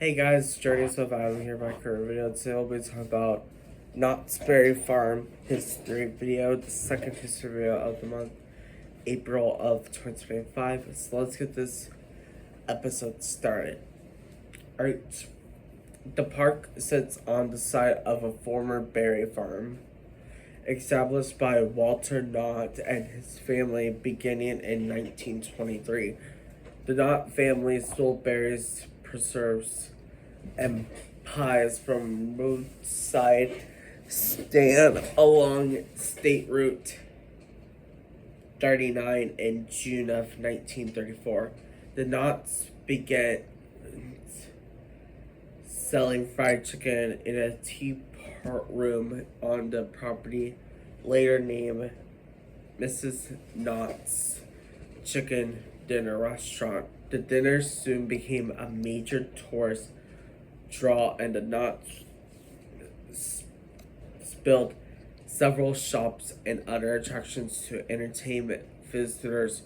Hey guys, Journey Surviving here back for a video. Today we'll be talking about Knott's Berry Farm history video, the second history video of the month, April of 2025. So let's get this episode started. Alright, the park sits on the site of a former berry farm, established by Walter Knott and his family beginning in 1923. The Knott family sold berries, preserves, and pies from roadside stand along State Route 39 in June of 1934. The Knotts began selling fried chicken in a teapot room on the property, later named Mrs. Knott's Chicken Dinner Restaurant. The dinner soon became a major tourist draw, and the Knotts built several shops and other attractions to entertain visitors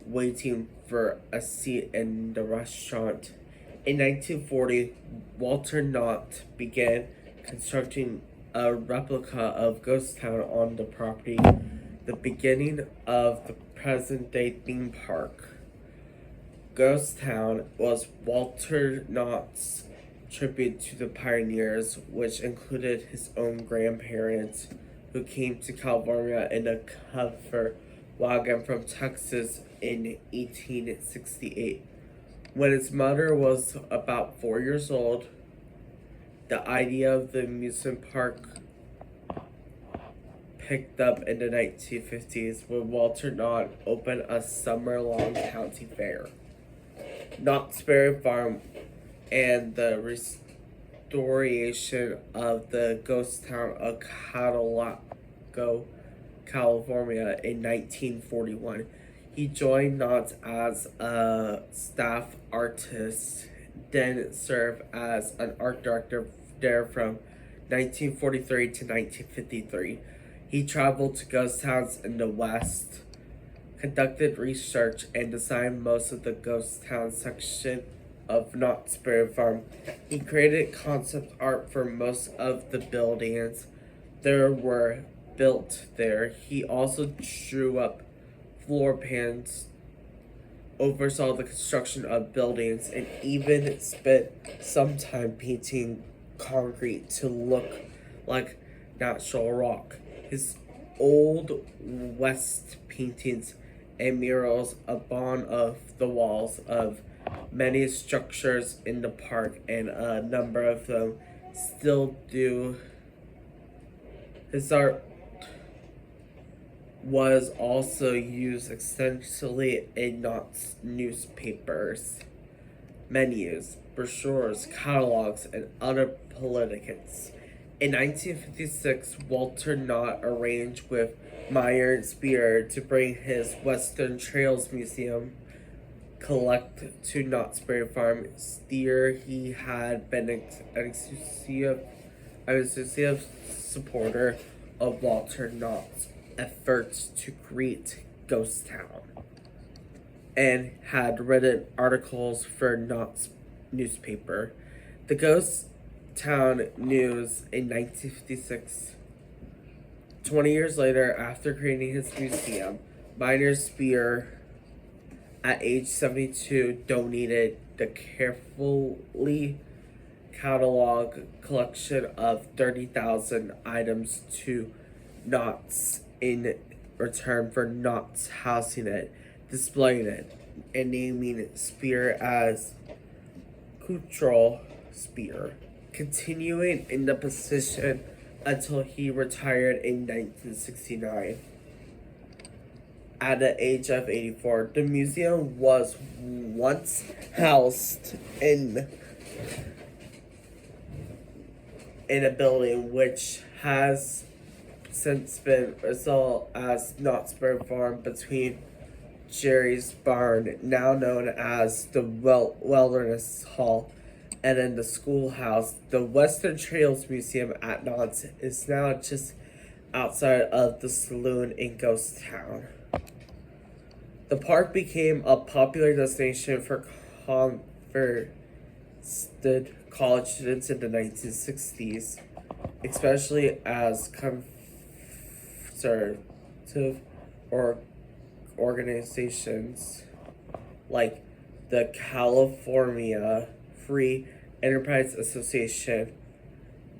waiting for a seat in the restaurant. In 1940, Walter Knott began constructing a replica of Ghost Town on the property, the beginning of the present-day theme park. Ghost Town was Walter Knott's tribute to the pioneers, which included his own grandparents, who came to California in a covered wagon from Texas in 1868. When his mother was about 4 years old, the idea of the amusement park picked up in the 1950s when Walter Knott opened a summer-long county fair. Knott's Berry Farm and the restoration of the ghost town of Catalago, California in 1941. He joined Knott as a staff artist, then served as an art director there from 1943 to 1953. He traveled to ghost towns in the West, conducted research, and designed most of the ghost town section of Knott's Berry Farm. He created concept art for most of the buildings that were built there. He also drew up floor plans, oversaw the construction of buildings, and even spent some time painting concrete to look like natural rock. His Old West paintings and murals upon of the walls of many structures in the park, and a number of them still do. His art was also used extensively in Knott's newspapers, menus, brochures, catalogs, and other publications. In 1956, Walter Knott arranged with Meyer and Spear to bring his Western Trails Museum collect to Knott's Berry Farm. Steer, he had been an exclusive supporter of Walter Knott's efforts to create Ghost Town, and had written articles for Knott's newspaper, the Ghost Town News, in 1956. 20 years later, after creating his museum, Meyer Spear, at age 72, donated the carefully cataloged collection of 30,000 items to Knott's in return for Knott's housing it, displaying it, and naming Spear as Cultural Spear, continuing in the position until he retired in 1969. At the age of 84, the museum was once housed in a building which has since been resold as Knott's Berry Farm between Jerry's Barn, now known as the Wilderness Hall, and in the schoolhouse. The Western Trails Museum at Knott is now just outside of the saloon in Ghost Town. The park became a popular destination for college students in the 1960s, especially as conservative or organizations like the California Free Enterprise Association,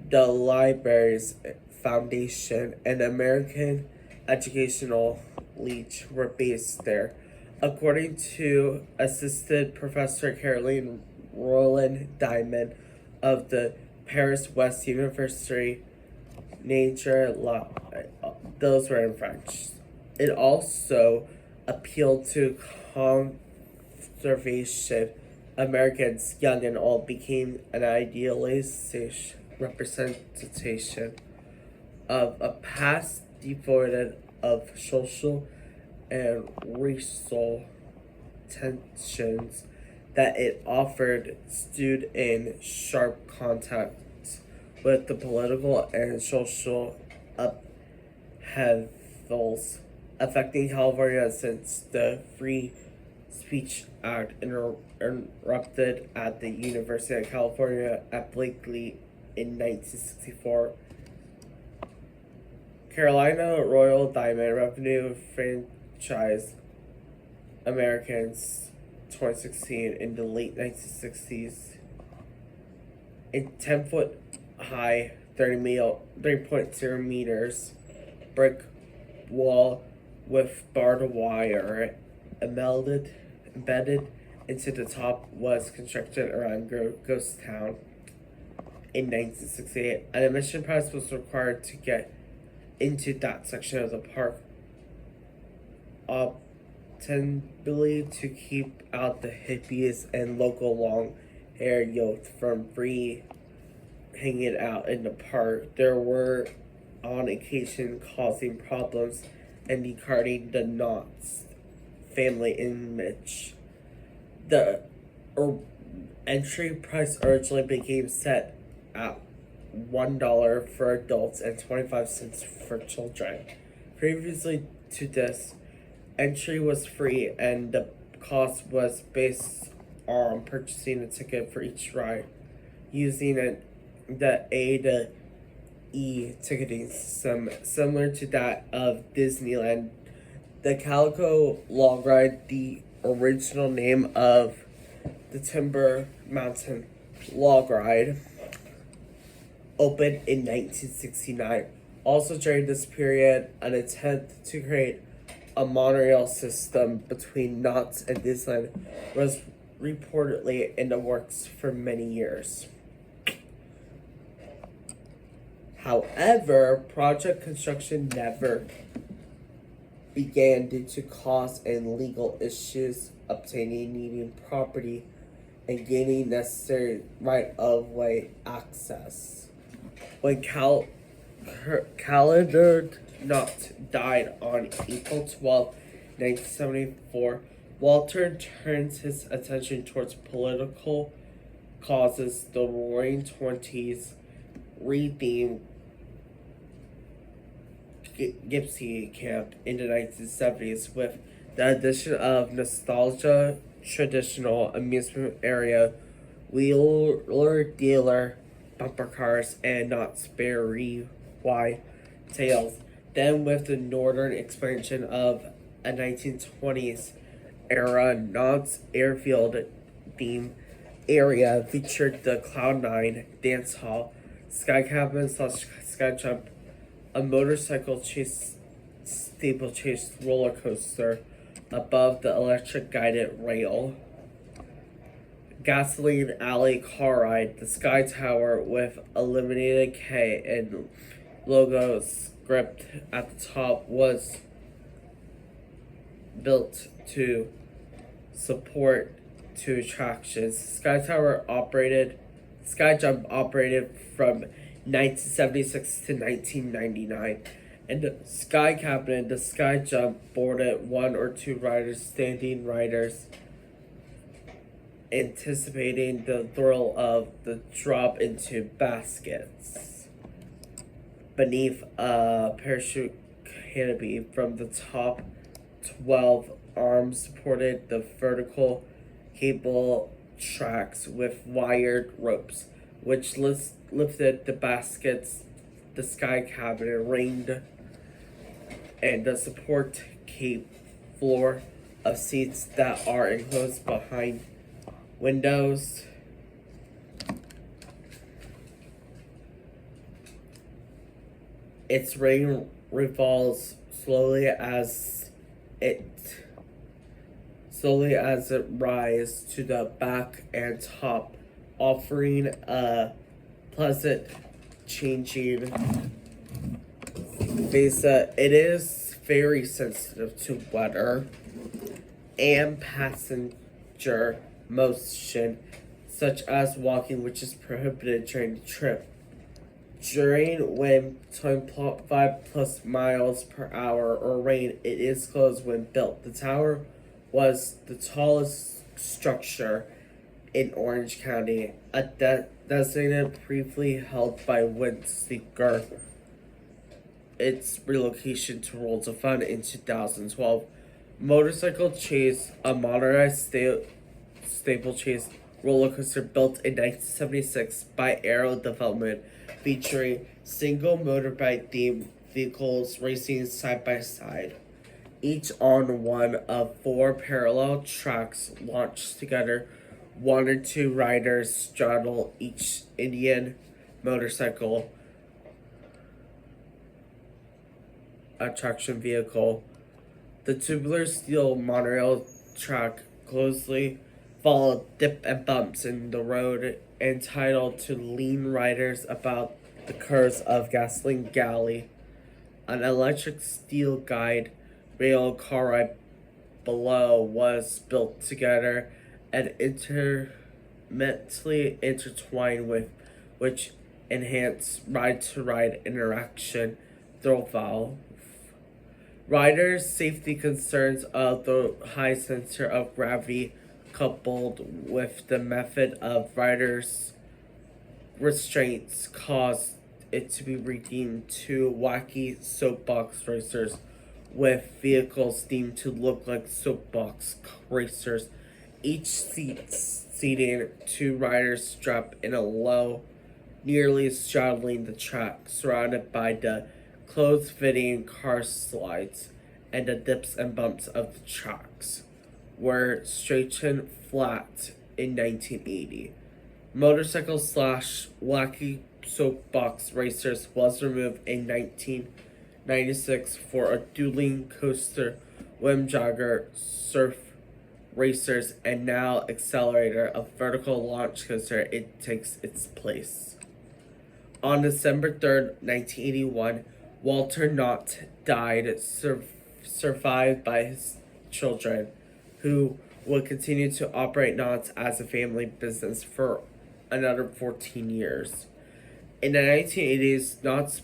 the Libraries Foundation, and American Educational League were based there. According to Assistant Professor Caroline Roland Diamond of the Paris West University, Nature Law, those were in French. It also appealed to conservation. Americans, young and old, became an idealized representation of a past devoid of social and racial tensions that it offered stood in sharp contact with the political and social upheavals affecting California since the Free Speech Act erupted at the University of California at Berkeley in 1964. Carolina Royal Diamond Revenue Franchise Americans 2016 in the late 1960s. A 10-foot high, 3.0 meters brick wall with barbed wire embedded into the top was constructed around Ghost Town in 1968. An admission pass was required to get into that section of the park, ostensibly to keep out the hippies and local long-haired youth from free hanging out in the park. There were on occasion causing problems and discarding the Knott's family image. The entry price originally became set at $1 for adults and 25 cents for children. Previously to this, entry was free and the cost was based on purchasing a ticket for each ride using the A to E ticketing system similar to that of Disneyland. The Calico Log Ride, the original name of the Timber Mountain Log Ride, opened in 1969. Also during this period, an attempt to create a monorail system between Knott and Disneyland was reportedly in the works for many years. However, project construction never began due to cost and legal issues, obtaining needing property and gaining necessary right-of-way access. When Calendar Knott died on April 12, 1974, Walter turned his attention towards political causes. The Roaring Twenties rethemed Gypsy Camp in the 1970s with the addition of nostalgia, traditional amusement area, wheeler dealer, bumper cars, and not spare wide tails. Then with the northern expansion of a 1920s era Knott's airfield theme area featured the Cloud9 dance hall, sky cabin / sky jump, a motorcycle chase, steeplechase roller coaster above the electric guided rail, gasoline alley car ride, the Sky Tower with illuminated K and logo script at the top was built to support two attractions. Sky Jump operated from 1976 to 1999, and the Sky Captain, the Sky Jump boarded one or two riders, standing riders, anticipating the thrill of the drop into baskets beneath a parachute canopy. From the top, 12 arms supported the vertical cable tracks with wired ropes, which lifted the baskets, the sky cabinet ringed, and the support cape floor of seats that are enclosed behind windows. Its ring revolves it slowly as it rises to the back and top, offering a pleasant changing visa. It is very sensitive to weather and passenger motion, such as walking, which is prohibited during the trip. During wind 25 plus miles per hour or rain, it is closed when built. The tower was the tallest structure in Orange County, a designated briefly held by Windseeker. Its relocation to Rolls of Fun in 2012. Motorcycle Chase, a modernized steeplechase roller coaster built in 1976 by Aero Development, featuring single motorbike themed vehicles racing side by side, each on one of 4 parallel tracks launched together. 1 or 2 riders straddle each Indian motorcycle attraction vehicle. The tubular steel monorail track closely followed dip and bumps in the road, entitled to lean riders about the curves of Gasoline Galley. An electric steel guide rail car ride below was built together and intimately intertwined with which enhanced ride-to-ride interaction through valve. Riders' safety concerns of the high center of gravity, coupled with the method of riders' restraints, caused it to be redeemed to wacky soapbox racers, with vehicles deemed to look like soapbox racers, each seating 2 riders strapped in a low, nearly straddling the track, surrounded by the close-fitting car slides, and the dips and bumps of the tracks were straightened flat in 1980. Motorcycle / wacky soapbox racers was removed in 1996 for a dueling coaster, whim jogger, surf racers, and now Accelerator, a vertical launch coaster. It takes its place. On December 3rd, 1981, Walter Knott died, survived by his children, who would continue to operate Knott's as a family business for another 14 years. In the 1980s, Knott's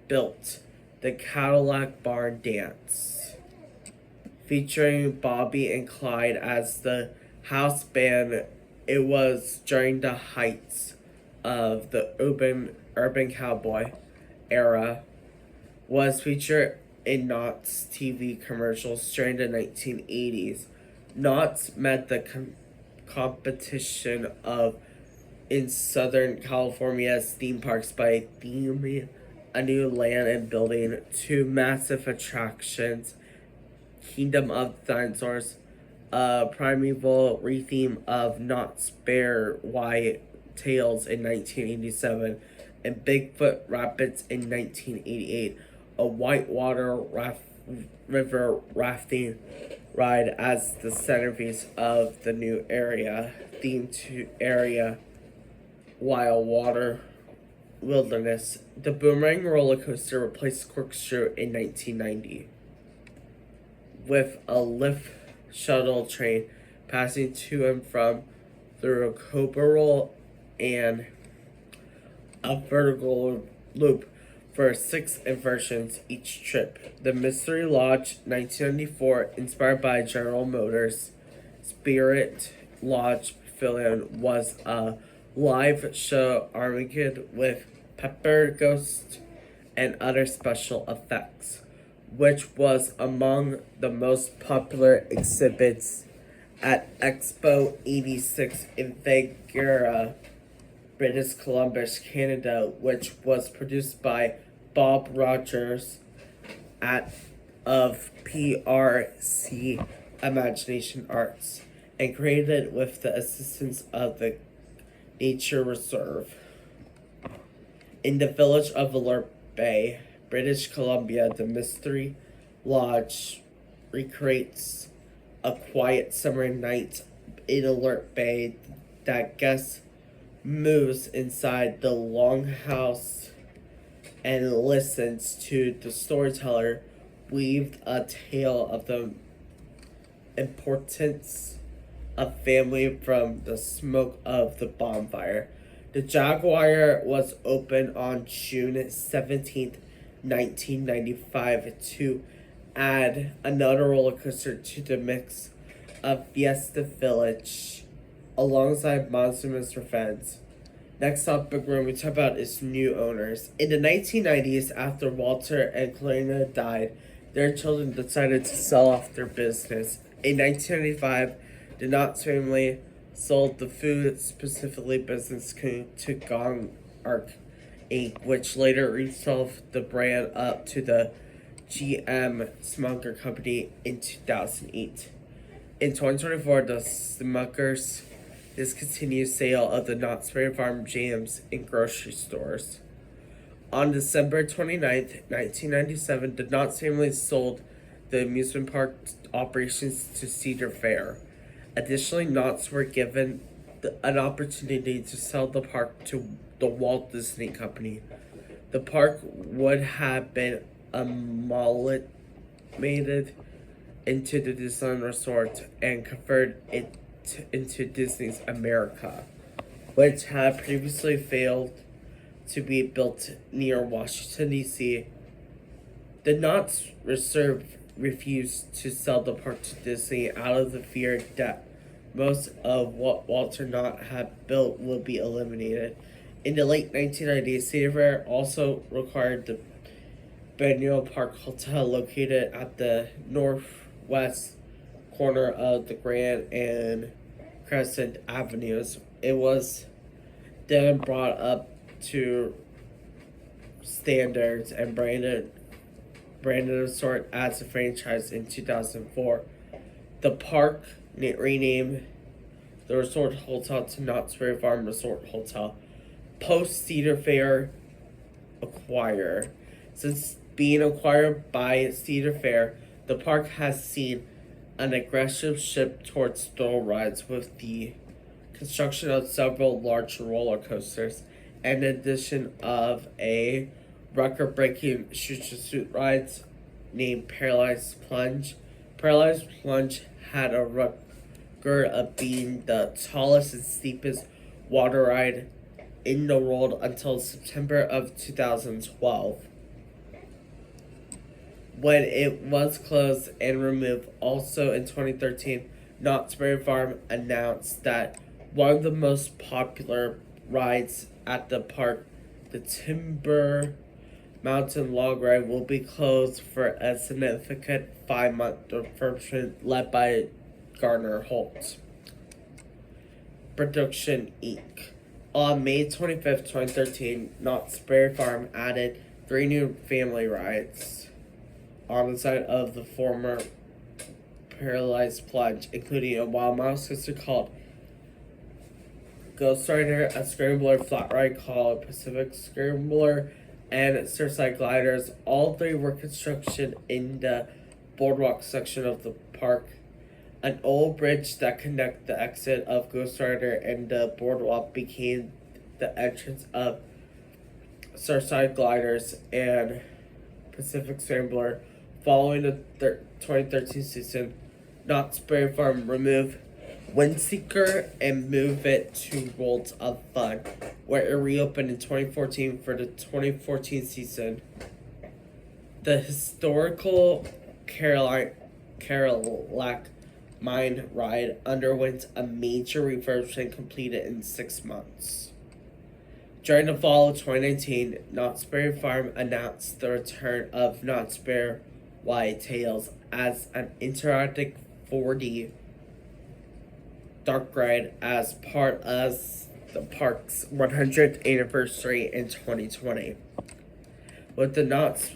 built the Cadillac Barn Dance, featuring Bobby and Clyde as the house band. It was during the heights of the urban cowboy era, was featured in Knott's TV commercials during the 1980s. Knott's met the competition of in Southern California's theme parks by theming a new land and building 2 massive attractions: Kingdom of Dinosaurs, a primeval retheme of Knott's Bear White Tales in 1987, and Bigfoot Rapids in 1988, a whitewater river rafting ride as the centerpiece of the new area, themed to area Wild Water Wilderness. The Boomerang roller coaster replaced Corkscrew in 1990, with a lift shuttle train passing to and from through a Cobra Roll and a vertical loop for 6 inversions each trip. The Mystery Lodge 1994, inspired by General Motors' Spirit Lodge Pavilion, was a live show Armageddon with pepper ghost and other special effects, which was among the most popular exhibits at Expo 86 in Vancouver, British Columbia, Canada, which was produced by Bob Rogers of PRC Imagination Arts and created with the assistance of the Nature Reserve. In the village of Alert Bay, British Columbia, the Mystery Lodge recreates a quiet summer night in Alert Bay that guests moves inside the longhouse and listens to the storyteller weave a tale of the importance of family from the smoke of the bonfire. The Jaguar was opened on June 17th, 1995 to add another roller coaster to the mix of Fiesta Village alongside Monster Mr. Feds. Next topic we're going to talk about is new owners. In the 1990s, after Walter and Clarina died, their children decided to sell off their business. In 1995, the Knott family sold the food specifically business to Gong Arc Inc., which later resold the brand up to the GM Smucker Company in 2008. In 2024, the Smuckers discontinued sale of the Knott's Berry Farm jams in grocery stores. On December 29th, 1997, the Knott family sold the amusement park operations to Cedar Fair. Additionally, Knotts were given an opportunity to sell the park to the Walt Disney Company. The park would have been amalgamated into the Disneyland Resort and converted it into Disney's America, which had previously failed to be built near Washington, D.C. The Knott's refused to sell the park to Disney out of the fear that most of what Walter Knott had built would be eliminated. In the late 1990s, Cedar Fair also required the Biennial Park Hotel, located at the northwest corner of the Grand and Crescent Avenues. It was then brought up to standards and branded resort as a franchise in 2004. The park renamed the resort hotel to Knott's Berry Farm Resort Hotel. Post Cedar Fair acquire. Since being acquired by Cedar Fair, the park has seen an aggressive shift towards thrill rides with the construction of several large roller coasters and the addition of a record-breaking shoot rides named Paralyzed Plunge. Paralyzed Plunge had a record of being the tallest and steepest water ride in the world until September of 2012, when it was closed and removed. Also in 2013, Knott's Berry Farm announced that one of the most popular rides at the park, the Timber Mountain Log Ride, will be closed for a significant 5-month refurbishment led by Gardner Holt Production Inc. On May 25th, 2013, Knott's Berry Farm added 3 new family rides on the side of the former Paralyzed Plunge, including a wild mouse coaster called Ghost Rider, a scrambler flat ride called Pacific Scrambler, and Surfside Gliders. All 3 were construction in the boardwalk section of the park. An old bridge that connected the exit of Ghost Rider and the boardwalk became the entrance of Surfside Gliders and Pacific Scrambler. Following the 2013 season, Knott's Berry Farm removed Windseeker and moved it to Worlds of Fun, where it reopened in 2014 for the 2014 season. The historical Cadillac Mine ride underwent a major refurbishment completed in 6 months. During the fall of 2019, Knott's Berry Farm announced the return of Knott's Berry Tales as an interactive 4D dark ride as part of the park's 100th anniversary in 2020. With the Knott's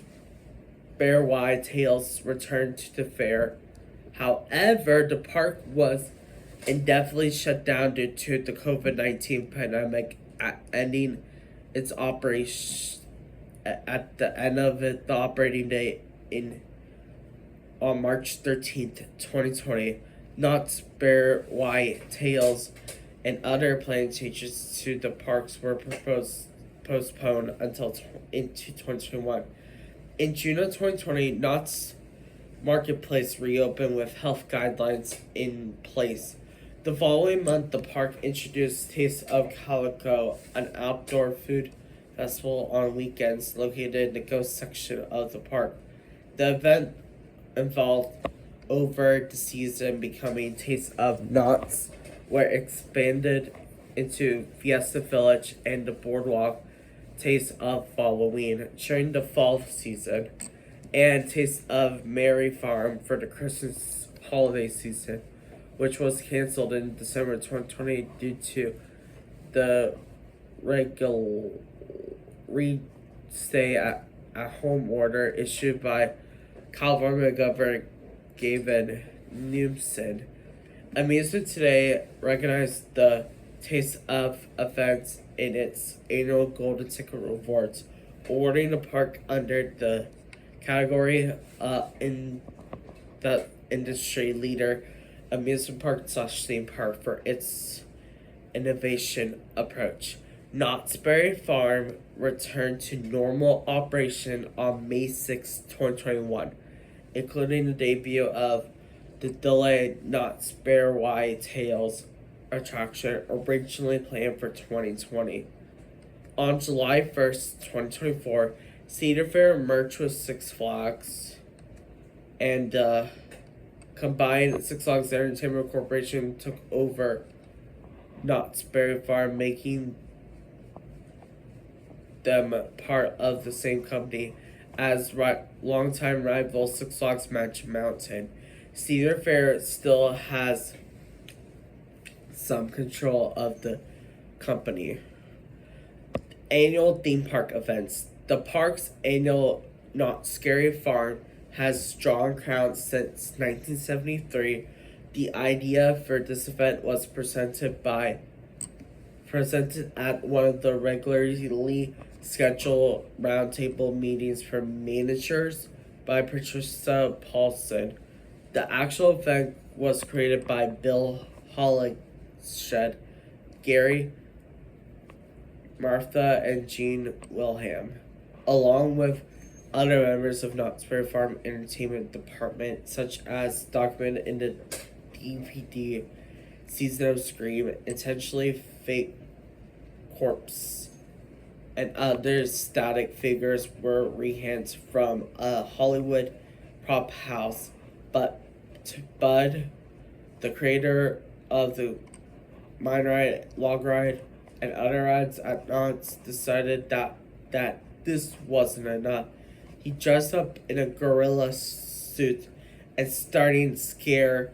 Bear Wide Tales returned to the fair. However, the park was indefinitely shut down due to the COVID-19 pandemic, ending its operation at the end of the operating day on March 13th, 2020. Knott's Bear White Tails and other planned changes to the parks were postponed until into 2021. In June of 2020, Knott's Marketplace reopened with health guidelines in place. The following month, the park introduced Taste of Calico, an outdoor food festival on weekends located in the ghost section of the park. The event involved over the season becoming Taste of Knott's, where it expanded into Fiesta Village and the Boardwalk Taste of Halloween during the fall season, and Taste of Merry Farm for the Christmas holiday season, which was canceled in December 2020 due to the regular stay at home order issued by California Governor Gavin Newsom. Amusement Today recognized the Taste of events in its annual Golden Ticket Rewards, awarding the park under the category in the industry leader amusement park / theme park for its innovation approach. Knott's Berry Farm returned to normal operation on May 6, 2021, including the debut of the delayed Knott's Bear Wide Tales attraction originally planned for 2020. On July 1st, 2024, Cedar Fair merged with Six Flags and combined Six Flags Entertainment Corporation took over Knott's Berry Farm, making them part of the same company as longtime rival Six Flags Magic Mountain. Cedar Fair still has some control of the company. Annual theme park events. The park's annual Not Scary Farm has drawn crowds since 1973. The idea for this event was presented at one of the regularly scheduled roundtable meetings for managers by Patricia Paulson. The actual event was created by Bill Hollingshed, Gary, Martha, and Gene Wilhelm, along with other members of Knott's Berry Farm Entertainment Department, such as documented in the DVD Season of Scream, Intentionally Fake Corpse, and other static figures were rehands from a Hollywood prop house. But Bud, the creator of the mine ride, log ride, and other rides at Knott's, decided that this wasn't enough. He dressed up in a gorilla suit and starting to scare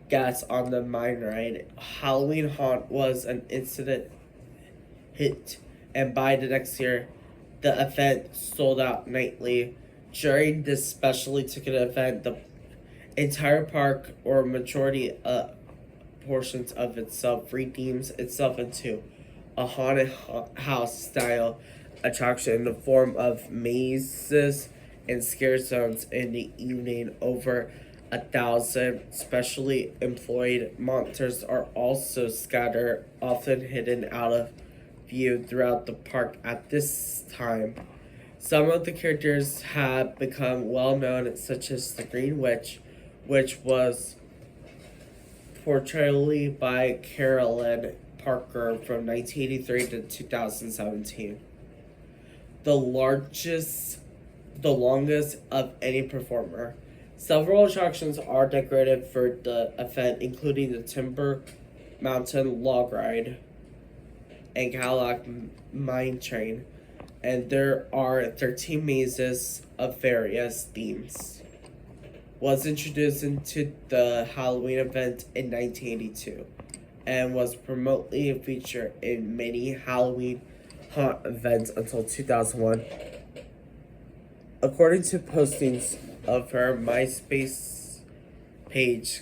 guests on the mine ride. Halloween Haunt was an instant hit, and by the next year, the event sold out nightly. During this specially ticketed event, the entire park, or majority portions of itself, redeems itself into a haunted house style attraction in the form of mazes and scare zones. In the evening, over 1,000 specially employed monsters are also scattered, often hidden out of view throughout the park at this time. Some of the characters have become well known, such as the Green Witch, which was portrayed by Carolyn Parker from 1983 to 2017. The longest of any performer. Several attractions are decorated for the event, including the Timber Mountain Log Ride and Cadillac Mine Train, and there are 13 mazes of various themes. Was introduced into the Halloween event in 1982. and was prominently featured in many Halloween haunt events until 2001. According to postings of her MySpace page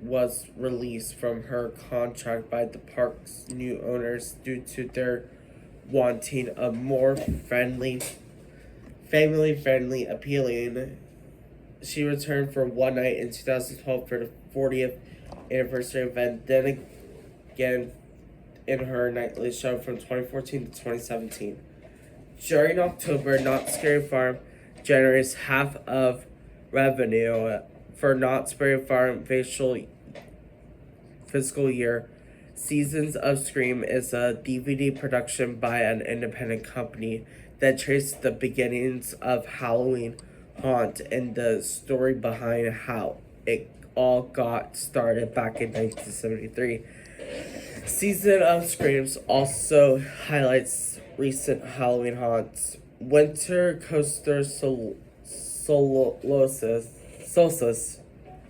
was released from her contract by the park's new owners due to their wanting a more family friendly, appealing. She returned for one night in 2012 for the 40th anniversary event, then again in her nightly show from 2014 to 2017. During October, Knott's Scary Farm generates half of revenue for Knott's Scary Farm fiscal year. Seasons of Scream is a DVD production by an independent company that traces the beginnings of Halloween Haunt and the story behind how it all got started back in 1973. Season of Screams also highlights recent Halloween haunts. Winter Coaster Solstice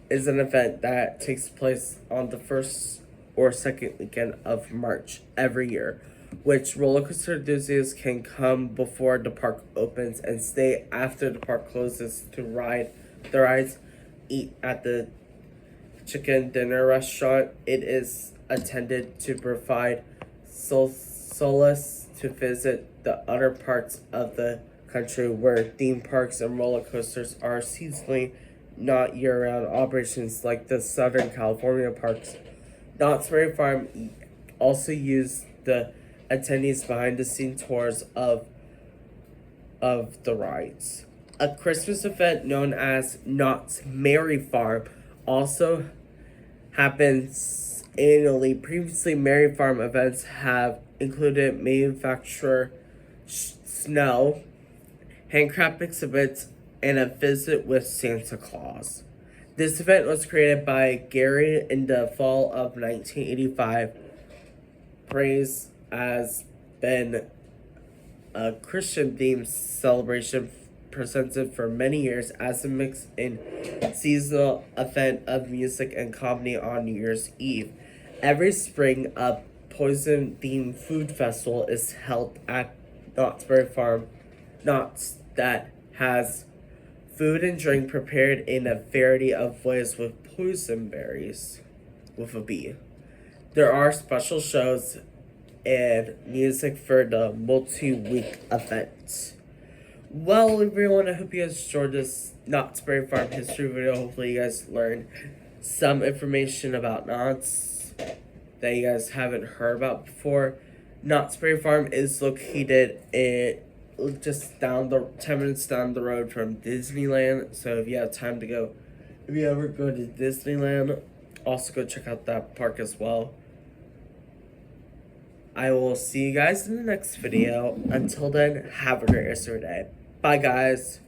is an event that takes place on the first or second weekend of March every year, which roller coaster enthusiasts can come before the park opens and stay after the park closes to ride the rides, eat at the chicken dinner restaurant. It is intended to provide solace to visit the other parts of the country where theme parks and roller coasters are seasonally, not year-round operations like the Southern California parks. Knott's Scary Farm also used the attendees behind-the-scenes tours of the rides. A Christmas event known as Knott's Merry Farm also happens annually. Previously, Merry Farm events have included manufacturer snow, handcraft exhibits, and a visit with Santa Claus. This event was created by Gary in the fall of 1985. Praise has been a Christian-themed celebration presented for many years as a mix in seasonal event of music and comedy on New Year's Eve. Every spring, a poison-themed food festival is held at Knott's Berry Farm. Knott's that has food and drink prepared in a variety of ways with poison berries, with a B. There are special shows and music for the multi-week event. Well, everyone, I hope you guys enjoyed this Knott's Berry Farm history video. Hopefully you guys learned some information about Knott's that you guys haven't heard about before. Knott's Berry Farm is located just 10 minutes down the road from Disneyland. So if you have time to go, if you ever go to Disneyland, also go check out that park as well. I will see you guys in the next video. Until then, have a great rest of your day. Bye, guys.